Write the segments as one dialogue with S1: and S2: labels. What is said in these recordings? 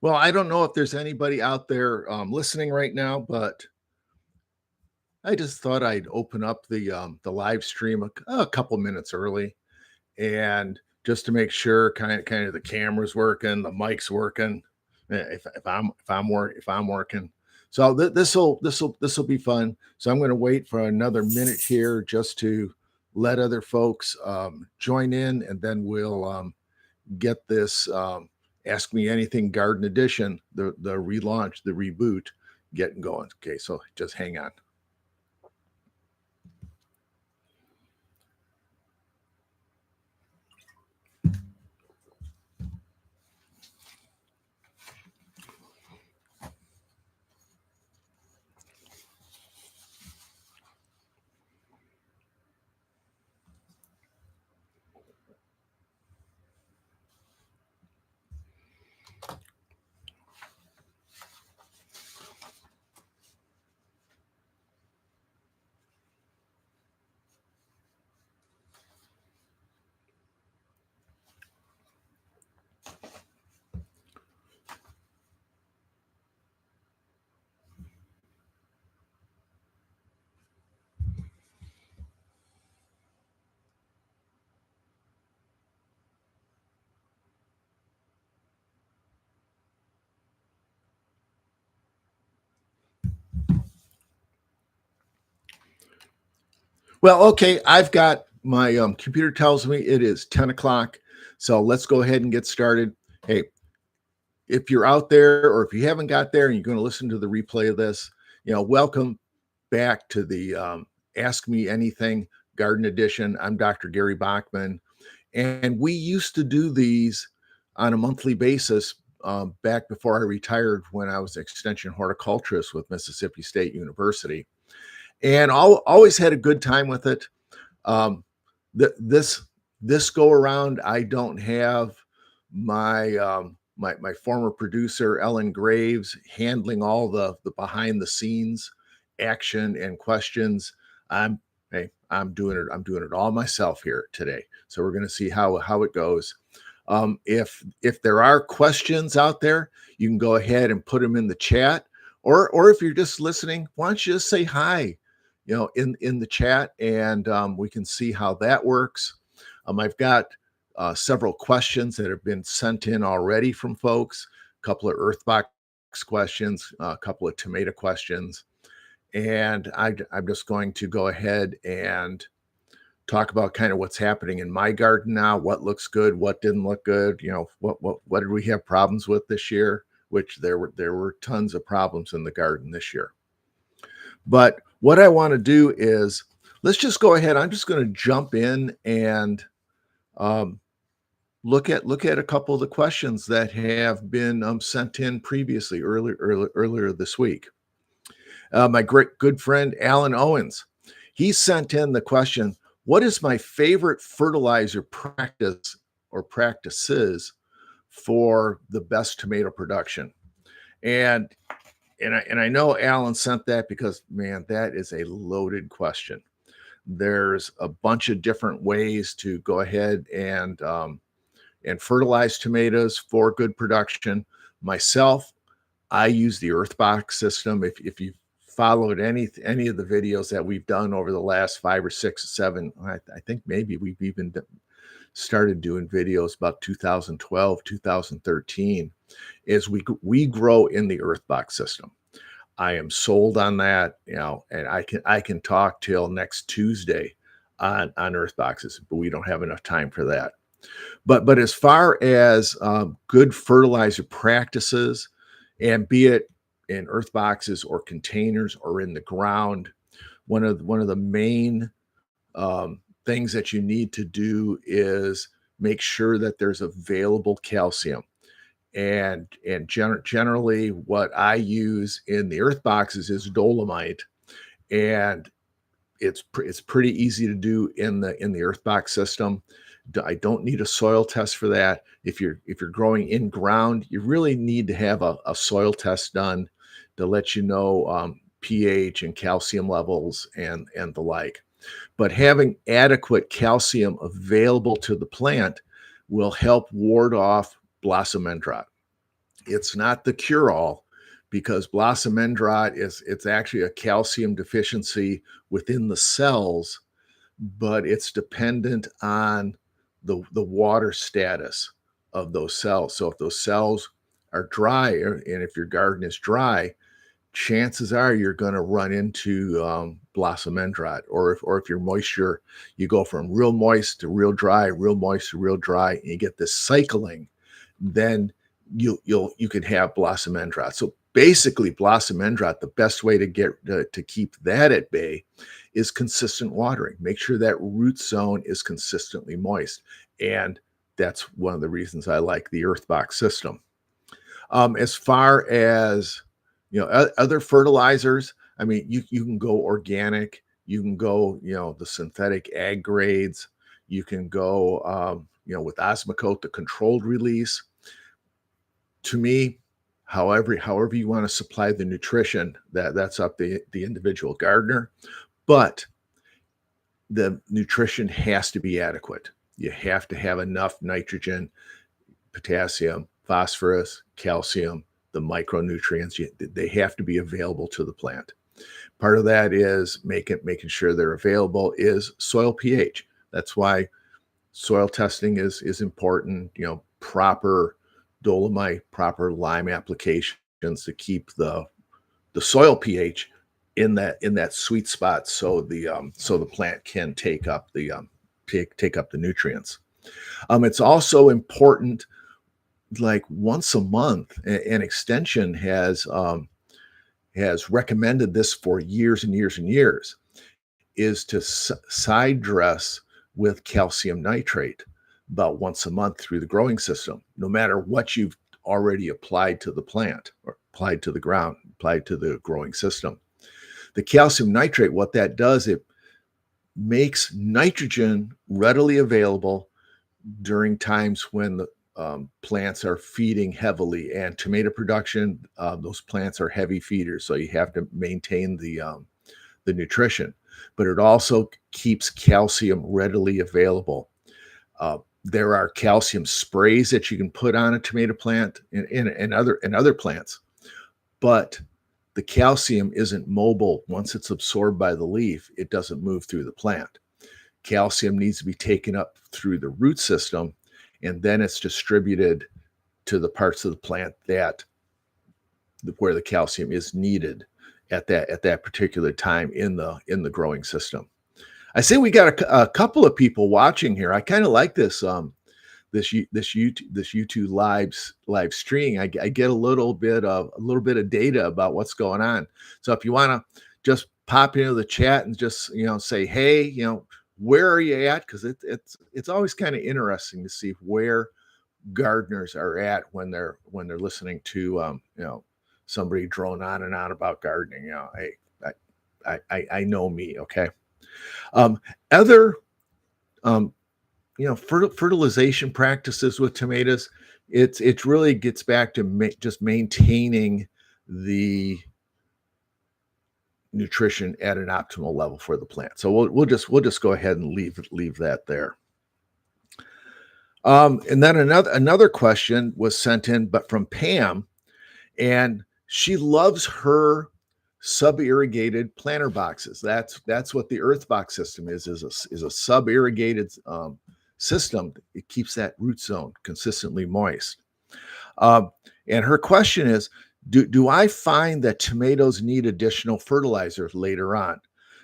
S1: Well, I don't know if there's anybody out there listening right now, but I just thought I'd open up the live stream a couple minutes early, and just to make sure kind of the camera's working, the mic's working, if I'm working. So this will be fun. So I'm going to wait for another minute here just to let other folks join in, and then we'll get this Ask Me Anything Garden Edition, the relaunch, the reboot, getting going. Okay, so just hang on. Well, okay, I've got my computer tells me it is 10 o'clock. So let's go ahead and get started. Hey, if you're out there or if you haven't got there and you're going to listen to the replay of this, welcome back to the Ask Me Anything Garden Edition. I'm Dr. Gary Bachman, and we used to do these on a monthly basis back before I retired when I was an extension horticulturist with Mississippi State University, and always had a good time with it. This go around, I don't have my my former producer Ellen Graves handling all the behind the scenes action and questions. I'm doing it. I'm doing it all myself here today. So we're going to see how it goes. If there are questions out there, you can go ahead and put them in the chat, or if you're just listening, why don't you just say hi, in the chat, and we can see how that works. I've got several questions that have been sent in already from folks, a couple of Earthbox questions, a couple of tomato questions. And I'm just going to go ahead and talk about kind of what's happening in my garden now, what looks good, what didn't look good, what did we have problems with this year, which there were tons of problems in the garden this year. But what I want to do is, let's just go ahead. I'm just going to jump in and look at a couple of the questions that have been sent in previously earlier this week. My good friend Alan Owens, he sent in the question, what is my favorite fertilizer practice or practices for the best tomato production? And I know Alan sent that because, man, that is a loaded question. There's a bunch of different ways to go ahead and fertilize tomatoes for good production. Myself, I use the Earthbox system. If you've followed any of the videos that we've done over the last 5 or 6 or 7, I think maybe we've even started doing videos about 2012, 2013, is we grow in the Earthbox system. I am sold on that, and I can talk till next Tuesday on Earthboxes, but we don't have enough time for that. But as far as good fertilizer practices, and be it in Earthboxes or containers or in the ground, one of the main things that you need to do is make sure that there's available calcium. And generally, what I use in the Earthboxes is dolomite, and it's pretty easy to do in the Earthbox system. I don't need a soil test for that. If you're growing in ground, you really need to have a soil test done to let you know pH and calcium levels and the like. But having adequate calcium available to the plant will help ward off blossom end rot. It's not the cure-all, because Blossomendrot it's actually a calcium deficiency within the cells, but it's dependent on the water status of those cells. So if those cells are dry, and if your garden is dry, chances are you're going to run into Blossomendrot. Or if your moisture, you go from real moist to real dry, real moist to real dry, and you get this cycling, then you can have Blossomendrot. So basically, Blossomendrot, the best way to get to keep that at bay is consistent watering. Make sure that root zone is consistently moist, and that's one of the reasons I like the Earthbox system. As far as other fertilizers, I mean, you can go organic, you can go the synthetic ag grades, you can go with Osmocote, the controlled release. To me, however you want to supply the nutrition, that's up to the individual gardener, but the nutrition has to be adequate. You have to have enough nitrogen, potassium, phosphorus, calcium, the micronutrients. They have to be available to the plant. Part of that is making sure they're available is soil pH. That's why soil testing is important. Proper dolomite, proper lime applications to keep the soil pH in that sweet spot, so the plant can take up the nutrients. It's also important, like once a month, an extension has recommended this for years and years and years, is to side dress with calcium nitrate about once a month through the growing system, no matter what you've already applied to the plant or applied to the ground, applied to the growing system. The calcium nitrate, what that does, it makes nitrogen readily available during times when the plants are feeding heavily. And tomato production, those plants are heavy feeders, so you have to maintain the nutrition. But it also keeps calcium readily available. There are calcium sprays that you can put on a tomato plant and other plants, but the calcium isn't mobile. Once it's absorbed by the leaf, it doesn't move through the plant. Calcium needs to be taken up through the root system, and then it's distributed to the parts of the plant where the calcium is needed at that particular time in the growing system. I see we got a couple of people watching here. I kind of like this YouTube live stream. I get a little bit of data about what's going on. So if you want to just pop into the chat and just say, hey, where are you at? Because it's always kind of interesting to see where gardeners are at when they're listening to somebody drone on and on about gardening. Hey, I know me. Okay. Other fertilization practices with tomatoes, it really gets back to just maintaining the nutrition at an optimal level for the plant. So we'll just go ahead and leave that there. And then another question was sent in, but from Pam, and she loves her sub-irrigated planter boxes. That's what the Earthbox system is a sub-irrigated system. It keeps that root zone consistently moist. And her question is, do I find that tomatoes need additional fertilizers later on?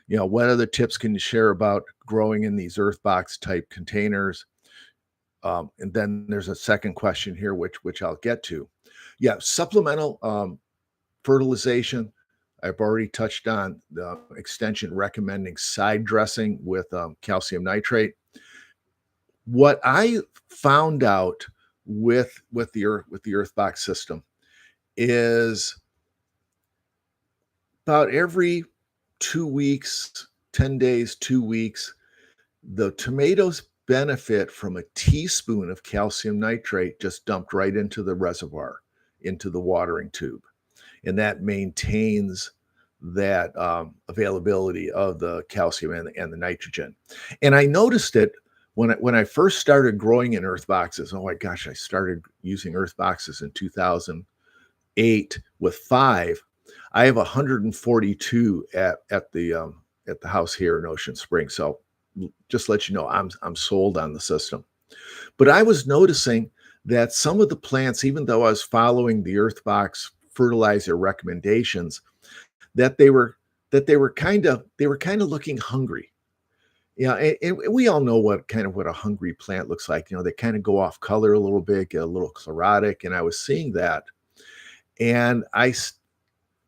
S1: What other tips can you share about growing in these Earthbox type containers? And then there's a second question here, which I'll get to. Yeah, supplemental fertilization. I've already touched on the extension recommending side dressing with calcium nitrate. What I found out with the Earthbox system is about every 2 weeks, 10 days, 2 weeks, the tomatoes benefit from a teaspoon of calcium nitrate just dumped right into the reservoir, into the watering tube. And that maintains that availability of the calcium and the nitrogen. And I noticed it when I first started growing in earth boxes, oh my gosh, I started using earth boxes in 2008 with 5. I have 142 at the house here in Ocean Springs. So just let you know, I'm sold on the system. But I was noticing that some of the plants, even though I was following the Earthbox fertilizer recommendations, that they were kind of looking hungry. Yeah, and we all know what a hungry plant looks like. They kind of go off color a little bit, get a little chlorotic, and I was seeing that, and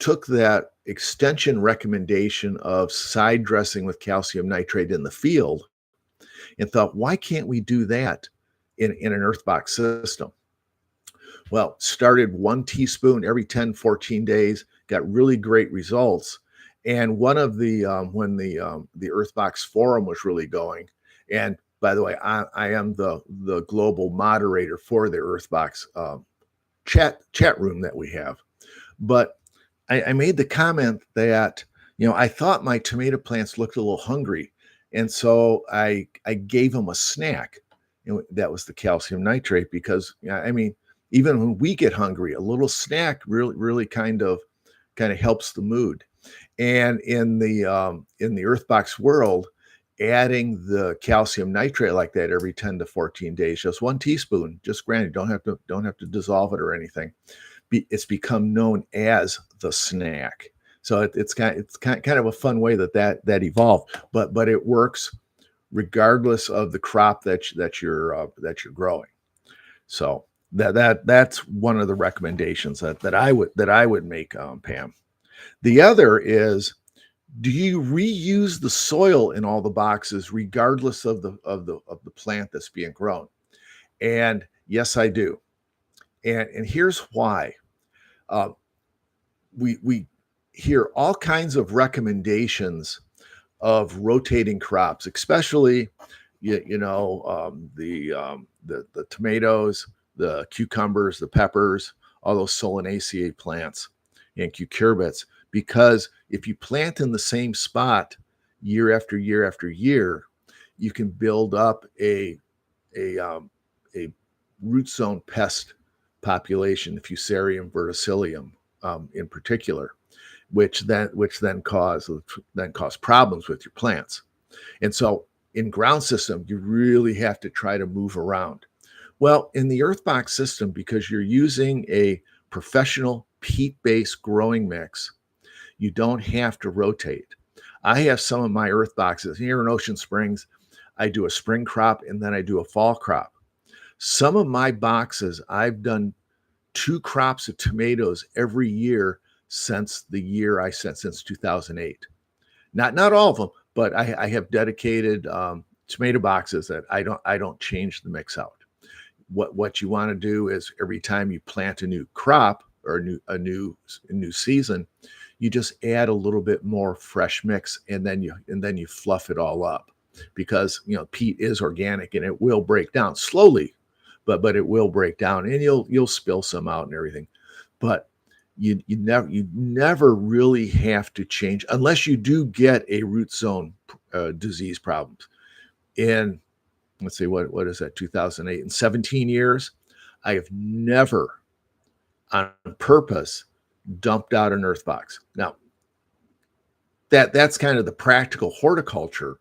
S1: took that extension recommendation of side dressing with calcium nitrate in the field and thought, why can't we do that in an Earthbox system? Well, started 1 teaspoon every 10, 14 days, got really great results. And one of the when the Earthbox forum was really going, and by the way, I am the global moderator for the Earthbox chat room that we have. But I made the comment that I thought my tomato plants looked a little hungry, and so I gave them a snack. That was the calcium nitrate, because I mean, even when we get hungry, a little snack really kind of helps the mood. And in the Earthbox world, adding the calcium nitrate like that every 10 to 14 days, just 1 teaspoon, just granted, don't have to dissolve it or anything. It's become known as the snack. So it's kind of a fun way that evolved, but it works regardless of the crop that you're growing. So that's one of the recommendations that I would make, Pam. The other is, do you reuse the soil in all the boxes regardless of the plant that's being grown? And yes, I do. And here's why. Uh, we hear all kinds of recommendations of rotating crops, especially the tomatoes, the cucumbers, the peppers, all those Solanaceae plants and cucurbits, because if you plant in the same spot year after year after year, you can build up a root zone pest population, the Fusarium verticillium in particular, which then cause problems with your plants. And so in ground system, you really have to try to move around. Well, in the Earthbox system, because you're using a professional peat-based growing mix, you don't have to rotate. I have some of my Earthboxes here in Ocean Springs. I do a spring crop and then I do a fall crop. Some of my boxes, I've done 2 crops of tomatoes every year since 2008. Not all of them, but I have dedicated tomato boxes that I don't change the mix out. What you want to do is every time you plant a new crop or a new season, you just add a little bit more fresh mix, and then you fluff it all up, because peat is organic and it will break down slowly, but it will break down, and you'll spill some out and everything. But you never really have to change unless you do get a root zone disease problems. In, let's see, what is that, 2008, in 17 years, I have never on purpose dumped out an Earthbox. Now, that's kind of the practical horticulture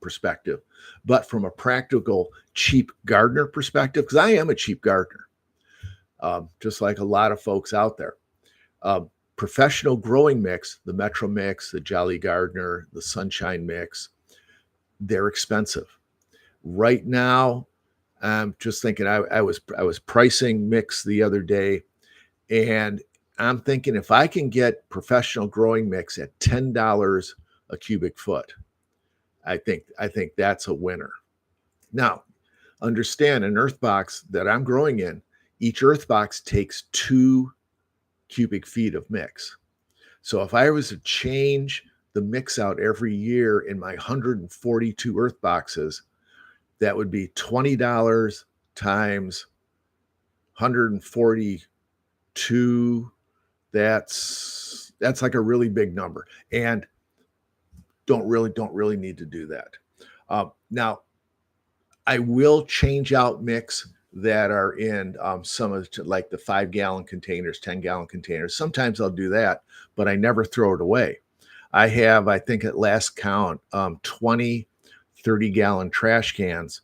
S1: perspective, but from a practical cheap gardener perspective, because I am a cheap gardener, just like a lot of folks out there. Professional growing mix, the Metro Mix, the Jolly Gardener, the Sunshine Mix, they're expensive. Right now, I'm just thinking, I was pricing mix the other day, and I'm thinking, if I can get professional growing mix at $10 a cubic foot, I think that's a winner. Now, understand, an Earthbox that I'm growing in, each Earthbox takes 2 cubic feet of mix. So if I was to change the mix out every year in my 142 Earthboxes, that would be $20 times 142. That's like a really big number, and don't really need to do that. Now, I will change out mix that are in some of like the 5-gallon containers, 10-gallon containers. Sometimes I'll do that, but I never throw it away. I have, I think at last count, 20 30-gallon trash cans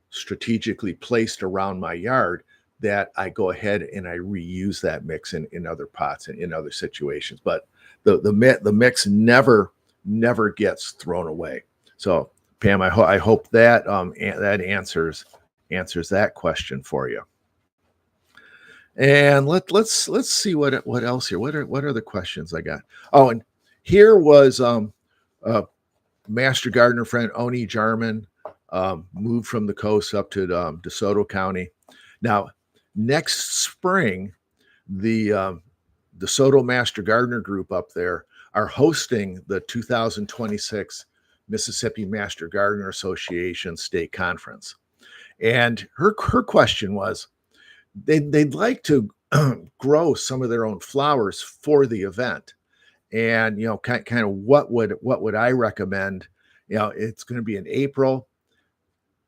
S1: strategically placed around my yard that I go ahead and I reuse that mix in other pots and in other situations. But the mix never gets thrown away. So Pam, I hope that that answers that question for you. And let's see what else here. What are the questions I got? Oh, and here was Master Gardener friend Oni Jarman, moved from the coast up to DeSoto County. Now, next spring, the DeSoto Master Gardener group up there are hosting the 2026 Mississippi Master Gardener Association State Conference. And her question was, they'd like to grow some of their own flowers for the event. And kind of what would I recommend? It's going to be in April.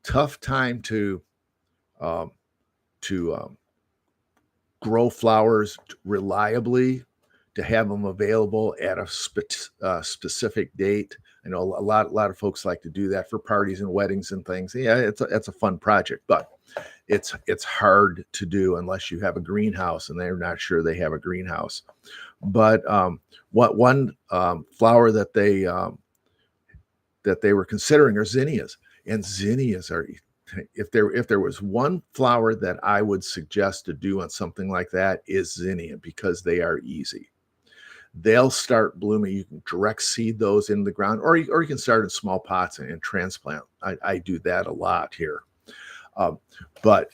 S1: Tough time to grow flowers reliably, to have them available at a specific date. I know a lot of folks like to do that for parties and weddings and things. Yeah, it's a fun project, but it's hard to do unless you have a greenhouse, and they're not sure they have a greenhouse. But one flower that they were considering are zinnias, and zinnias are, if there was one flower that I would suggest to do on something like that, is zinnia, because they are easy. They'll start blooming. You can direct seed those in the ground, or you can start in small pots and transplant. I do that a lot here. But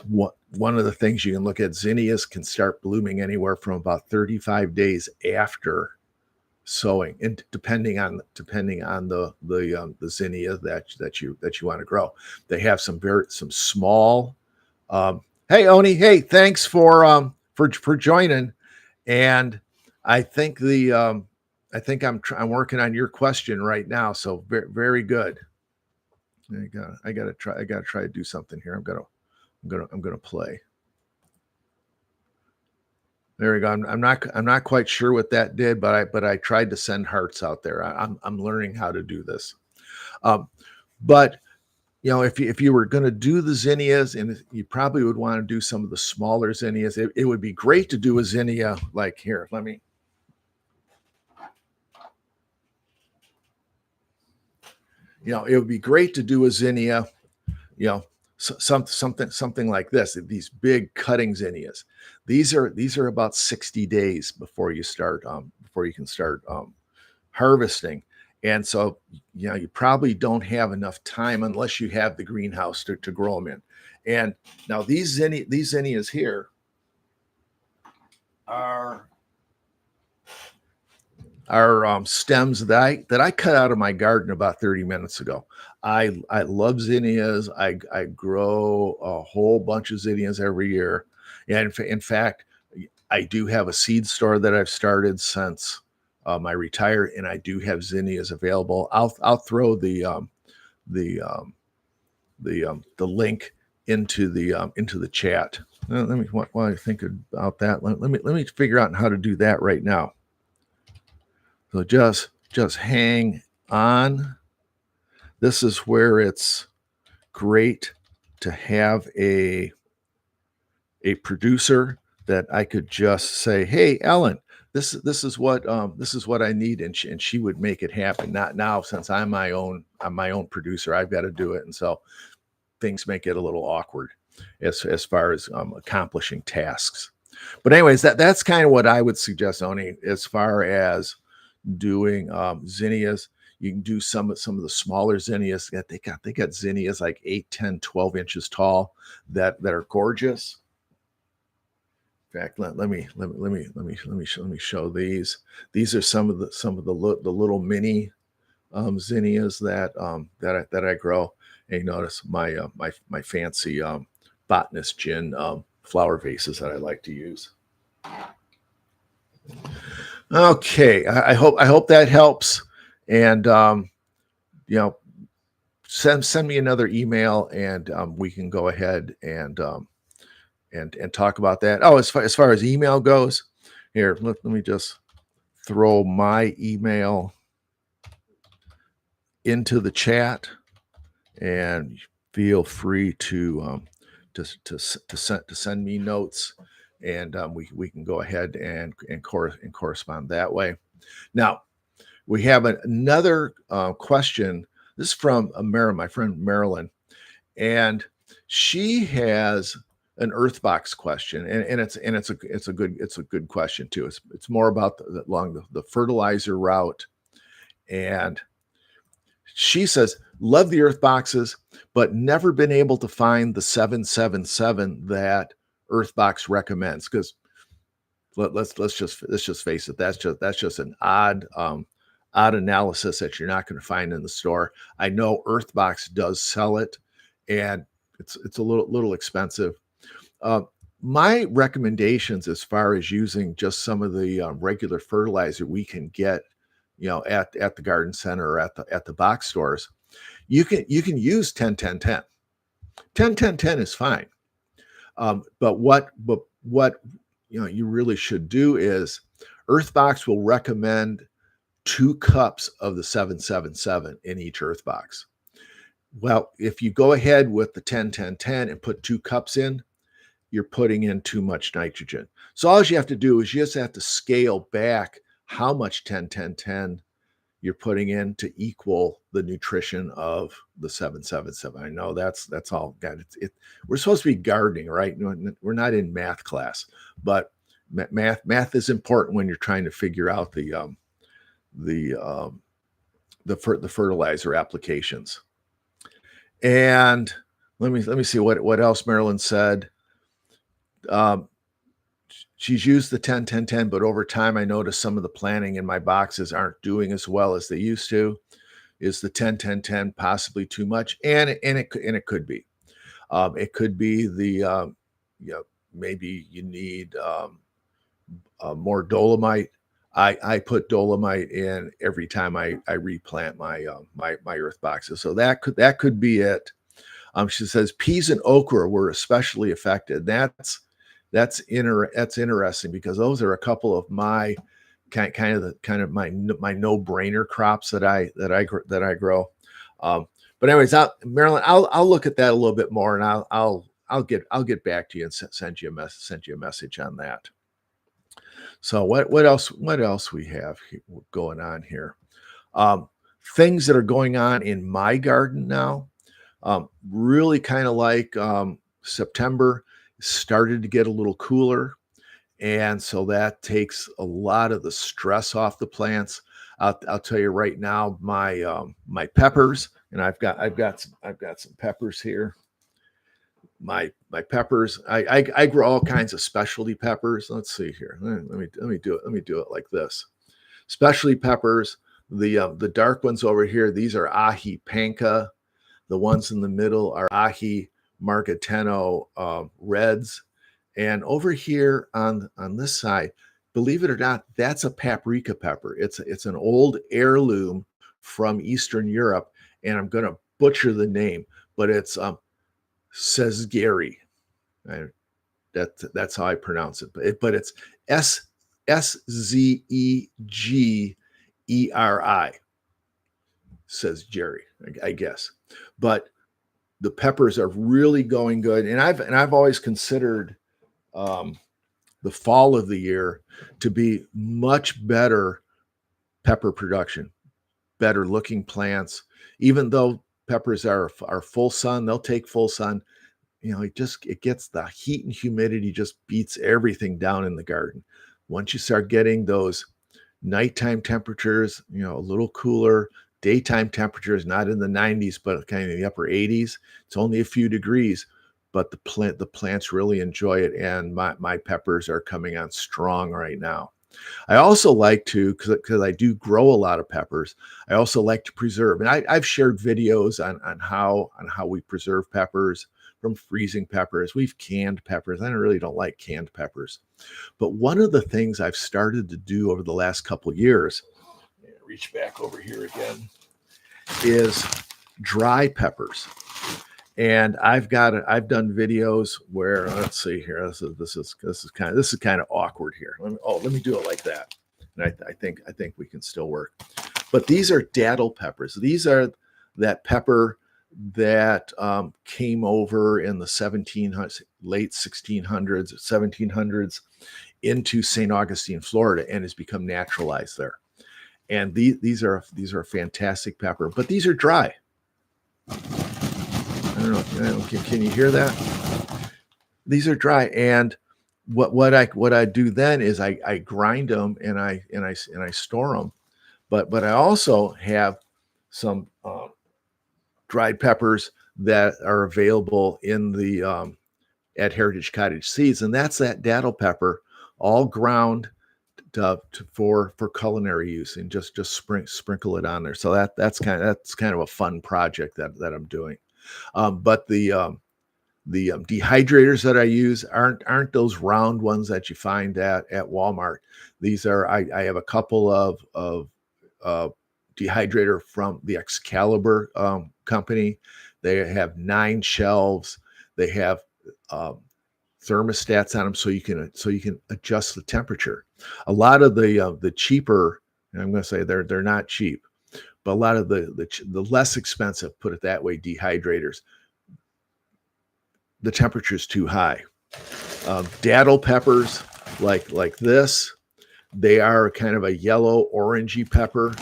S1: one of the things you can look at, zinnias can start blooming anywhere from about 35 days after sowing, and depending on the zinnia that you want to grow. They have some small. Hey Oni, hey, thanks for joining. And I think I'm working on your question right now. So very, very good. I gotta try to do something here. I'm gonna play. There we go. I'm not quite sure what that did, but I tried to send hearts out there. I'm learning how to do this. But if you were going to do the zinnias, and you probably would want to do some of the smaller zinnias, it would be great to do a zinnia like here. It would be great to do a zinnia, something like this. These big cutting zinnias. These are about 60 days before you can start harvesting. And so, you probably don't have enough time unless you have the greenhouse to grow them in. And now these zinnias here are stems that I cut out of my garden about 30 minutes ago. I love zinnias. I grow a whole bunch of zinnias every year. And in fact, I do have a seed store that I've started since I retired, and I do have zinnias available. I'll throw the link into the chat. Let me, while I think about that, let me figure out how to do that right now. So just hang on. This is where it's great to have a producer that I could just say, "Hey, Ellen, this is what I need," and she would make it happen. Not now, since I'm my own producer, I've got to do it, and so things make it a little awkward as far as accomplishing tasks. But anyways, that's kind of what I would suggest, Oni, as far as doing zinnias. You can do some of the smaller zinnias. They got zinnias like 8, 10, 12 inches tall that are gorgeous. In fact, let me show these. These are some of the little mini zinnias that I grow. And you notice my fancy botanist gin flower vases that I like to use. Okay, I hope that helps. And send me another email, and we can go ahead and talk about that. Oh, as far as email goes, here, let me just throw my email into the chat, and feel free to send me notes, and we can go ahead and correspond that way. Now, we have another question. This is from my friend Marilyn, and she has an Earthbox question, and it's a good question too. It's more about along the fertilizer route, and she says, love the Earthboxes, but never been able to find the 777 that Earthbox recommends. Because let's just face it, that's just an odd analysis that you're not going to find in the store. I know Earthbox does sell it, and it's a little expensive. My recommendations as far as using just some of the regular fertilizer we can get, at the garden center or at the box stores, you can use 10-10-10. 10-10-10 is fine. But what you really should do is Earthbox will recommend 2 cups of the 777 in each Earthbox. Well, if you go ahead with the 10-10-10 and put 2 cups in, you're putting in too much nitrogen. So all you have to do is you just have to scale back how much 10-10-10 you're putting in to equal the nutrition of the 777. I know that's all. God, we're supposed to be gardening, right? We're not in math class, but math is important when you're trying to figure out the fertilizer applications. And let me see what else Marilyn said. She's used the 10-10-10, but over time I noticed some of the planting in my boxes aren't doing as well as they used to. Is the 10-10-10 possibly too much? And it could be. It could be the maybe you need more dolomite. I put dolomite in every time I replant my earth boxes, so that could be it. She says peas and okra were especially affected. That's interesting, because those are a couple of my kind of my no-brainer crops that I grow. But anyways, Marilyn, I'll look at that a little bit more, and I'll get back to you and send you a message on that. So what else we have going on here? Things that are going on in my garden now. Really kind of like September started to get a little cooler, and so that takes a lot of the stress off the plants. I'll tell you right now, my peppers, and I've got some peppers here. My peppers, I grow all kinds of specialty peppers. Let's see here. Let me do it like this. Specialty peppers. The dark ones over here, these are aji panca. The ones in the middle are aji margateno reds. And over here on this side, believe it or not, that's a paprika pepper. It's an old heirloom from Eastern Europe, and I'm going to butcher the name, but it's Szegeri. That's how I pronounce it. But it's Szegeri. Szegeri, I guess. But the peppers are really going good, and I've always considered the fall of the year to be much better pepper production, better looking plants. Even though peppers are full sun, they'll take full sun. It gets the heat and humidity just beats everything down in the garden. Once you start getting those nighttime temperatures, a little cooler, daytime temperatures not in the 90s, but kind of in the upper 80s. It's only a few degrees, but the plants really enjoy it, and my peppers are coming on strong right now. I also like to, because I do grow a lot of peppers, I also like to preserve. And I've shared videos on how we preserve peppers, from freezing peppers. We've canned peppers. I really don't like canned peppers. But one of the things I've started to do over the last couple of years, reach back over here again, is dry peppers. And I've done videos where, let's see here. This is kind of awkward here. Let me do it like that. And I think we can still work. But these are datil peppers. These are that pepper that came over in the late 1600s, 1700s into St. Augustine, Florida, and has become naturalized there. And these are fantastic pepper, but these are dry. I don't know. Can you hear that? These are dry, and what I do then is I grind them and I store them. But I also have some dried peppers that are available in the at Heritage Cottage Seeds, and that's that datil pepper, all ground for culinary use, and just sprinkle it on there. So that's kind of a fun project that I'm doing. But the dehydrators that I use aren't those round ones that you find at Walmart. These are I have a couple of dehydrator from the Excalibur company. They have 9 shelves. They have thermostats on them, so you can adjust the temperature. A lot of the cheaper, and I'm going to say they're not cheap, but a lot of the less expensive, put it that way, dehydrators, the temperature is too high. Datil peppers like this, they are kind of a yellow orangey pepper.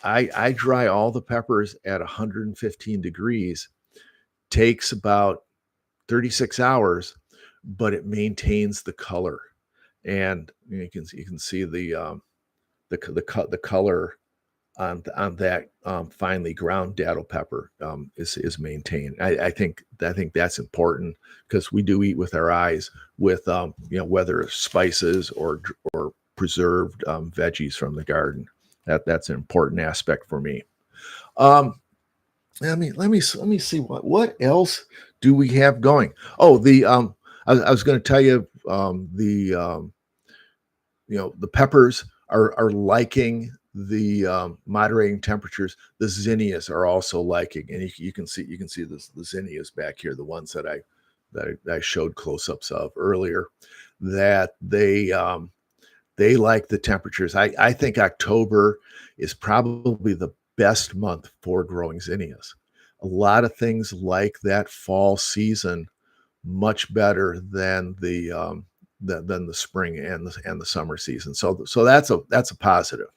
S1: I dry all the peppers at 115 degrees. Takes about 36 hours, but it maintains the color, and you can see the color on that finely ground datil pepper is maintained. I think that's important, because we do eat with our eyes, with whether it's spices or preserved veggies from the garden. That's an important aspect for me. Let me see what else do we have going. Oh, I was going to tell you the peppers are liking the moderating temperatures. The zinnias are also liking, and you can see the zinnias back here, the ones that I showed close-ups of earlier, that they like the temperatures. I think October is probably the best month for growing zinnias. A lot of things like that fall season much better than the spring and the summer season. So that's a positive.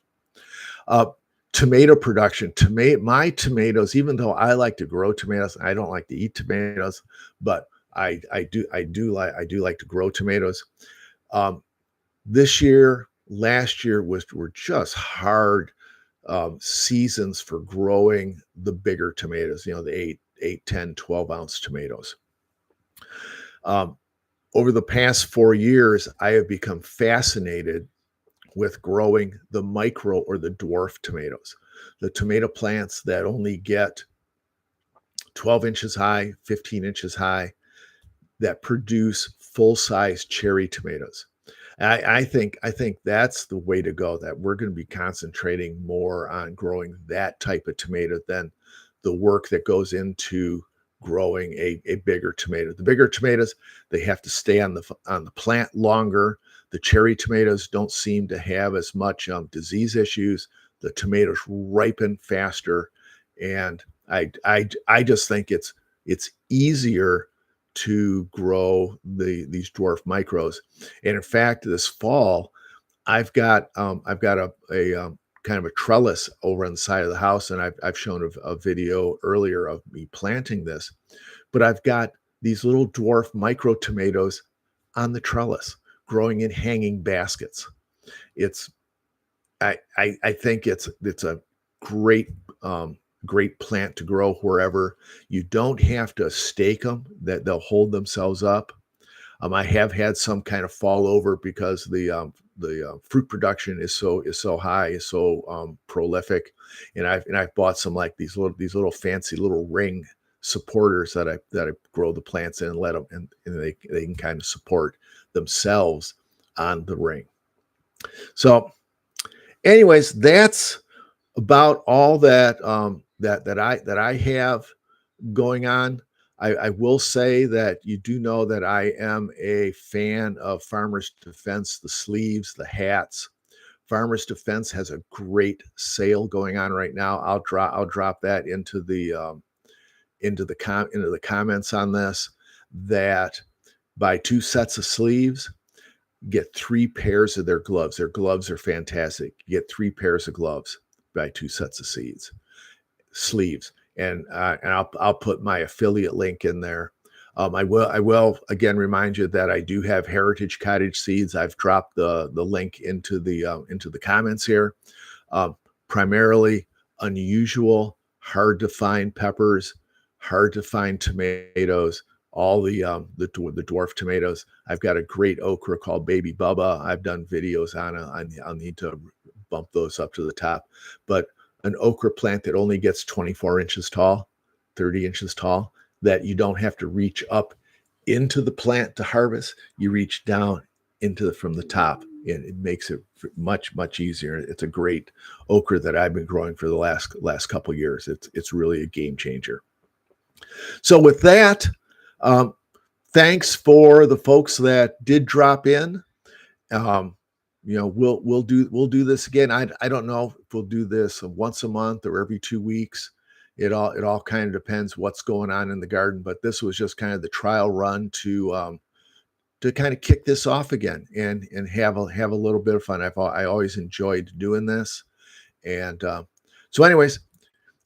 S1: Tomato production. My tomatoes, even though I like to grow tomatoes, I don't like to eat tomatoes, but I do like to grow tomatoes. This year, last year were just hard seasons for growing the bigger tomatoes, the 8, 10, 12 ounce tomatoes. Over the past 4 years, I have become fascinated with growing the micro or the dwarf tomatoes, the tomato plants that only get 12 inches high, 15 inches high, that produce full-size cherry tomatoes. I think that's the way to go, that we're going to be concentrating more on growing that type of tomato than the work that goes into growing a bigger tomato. The bigger tomatoes, they have to stay on the plant longer. The cherry tomatoes don't seem to have as much disease issues. The tomatoes ripen faster, and I just think it's easier to grow these dwarf micros. And in fact, this fall, I've got a kind of a trellis over on the side of the house, and I've shown a video earlier of me planting this, but I've got these little dwarf micro tomatoes on the trellis, growing in hanging baskets. I think it's a great plant to grow wherever. You don't have to stake them; that they'll hold themselves up. I have had some kind of fall over because the fruit production is so high, so prolific, and I've bought some, like these little fancy little ring supporters that I grow the plants in and let them, and they can kind of support themselves on the ring. So anyways, that's about all that that I have going on. I will say that you do know that I am a fan of Farmers Defense, the sleeves, the hats. Farmers Defense has a great sale going on right now. I'll drop that into the comments on this. That buy 2 sets of sleeves, get 3 pairs of their gloves. Their gloves are fantastic. Get 3 pairs of gloves, buy 2 sets of sleeves, and I'll put my affiliate link in there. I will again remind you that I do have Heritage Cottage seeds. I've dropped the link into the comments here. Primarily unusual, hard to find peppers, hard to find tomatoes. All the dwarf tomatoes. I've got a great okra called Baby Bubba. I've done videos on it. I'll need to bump those up to the top, but an okra plant that only gets 24 inches tall, 30 inches tall, that you don't have to reach up into the plant to harvest. You reach down from the top, and it makes it much easier. It's a great okra that I've been growing for the last couple years. It's really a game changer. So with that, thanks for the folks that did drop in. We'll do this again. I don't know if we'll do this once a month or every 2 weeks. It all kind of depends what's going on in the garden. But this was just kind of the trial run to kind of kick this off again and have a little bit of fun. I always enjoyed doing this. And so anyways,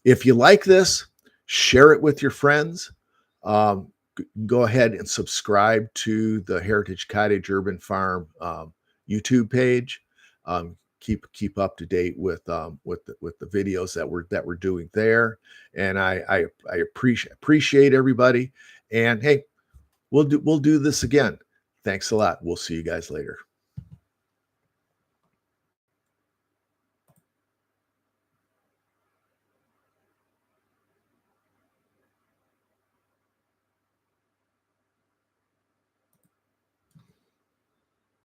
S1: if you like this, share it with your friends. Go ahead and subscribe to the Heritage Cottage Urban Farm YouTube page. Keep up to date with the videos that we're doing there, and I appreciate everybody. And hey, we'll do this again. Thanks a lot. We'll see you guys later.